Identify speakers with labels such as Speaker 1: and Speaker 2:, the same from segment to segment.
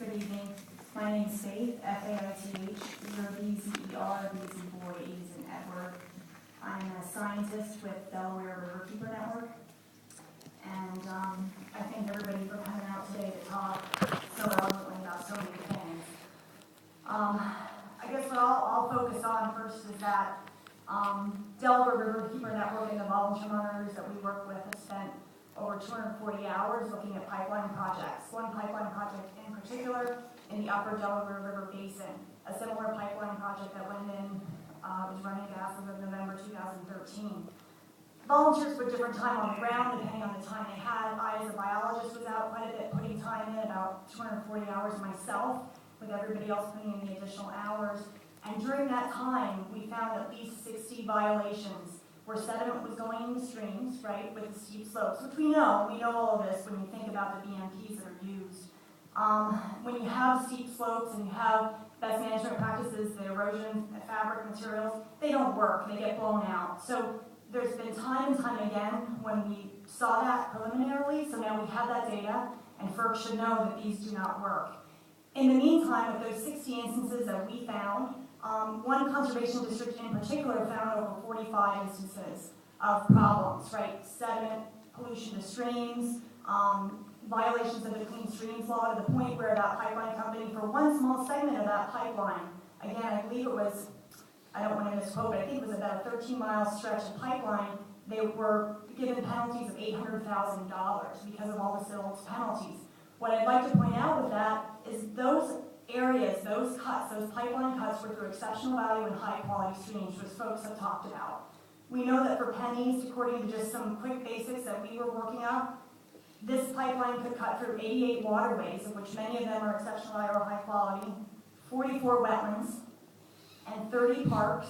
Speaker 1: Good evening. My name is Faith, F-A-I-T-H, Zerbe, B as in boy, E as in Edward. I'm a scientist with Delaware Riverkeeper Network. And I thank everybody for coming out today to talk so eloquently about so many things. I guess what I'll focus on first is that Delaware Riverkeeper Network and the volunteer monitors that we work with have spent over 240 hours looking at pipeline projects. One pipeline project in particular in the upper Delaware River Basin, a similar pipeline project that went in, was running gas as of November 2013. Volunteers put different time on the ground depending on the time they had. I, as a biologist, was out quite a bit putting time in, about 240 hours myself, with everybody else putting in the additional hours. And during that time, we found at least 60 violations where sediment was going into streams, right, with the steep slopes, which we know all of this when you think about the BMPs that are used. When you have steep slopes and you have best management practices, the erosion fabric materials, they don't work, they get blown out. So there's been time and time again when we saw that preliminarily, so now we have that data, and FERC should know that these do not work. In the meantime, with those 60 instances that we found, one conservation district in particular found over 45 instances of problems, right? Sediment, pollution to streams, violations of the Clean Streams Law to the point where that pipeline company, for one small segment of that pipeline, again, I believe it was, I don't want to misquote, but I think it was about a 13-mile stretch of pipeline, they were given penalties of $800,000 because of all the civil penalties. What I'd like to point out with that is those areas, those cuts, those pipeline cuts were through exceptional value and high-quality streams, which folks have talked about. We know that for PennEast, according to just some quick basics that we were working on, this pipeline could cut through 88 waterways, of which many of them are exceptional value or high quality, 44 wetlands, and 30 parks,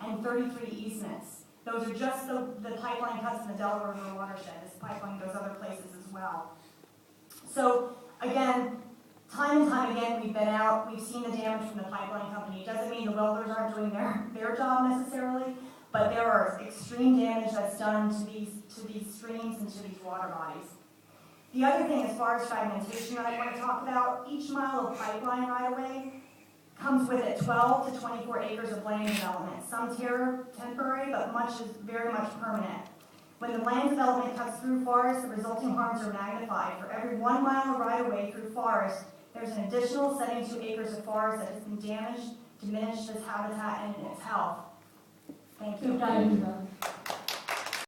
Speaker 1: and 33 easements. Those are just the pipeline cuts in the Delaware River watershed. This pipeline goes other places as well. So, again, time and time again, we've been out, we've seen the damage from the pipeline company. It doesn't mean the welders aren't doing their job necessarily, but there are extreme damage that's done to these streams and to these water bodies. The other thing, as far as fragmentation that I want to talk about, each mile of pipeline right-of-way comes with it 12 to 24 acres of land development. Some temporary, but much is very much permanent. When the land development cuts through forest, the resulting harms are magnified. For every 1 mile of right-of-way through forest, there's an additional 72 acres of forest that has been damaged, diminished its habitat and its health. Thank you.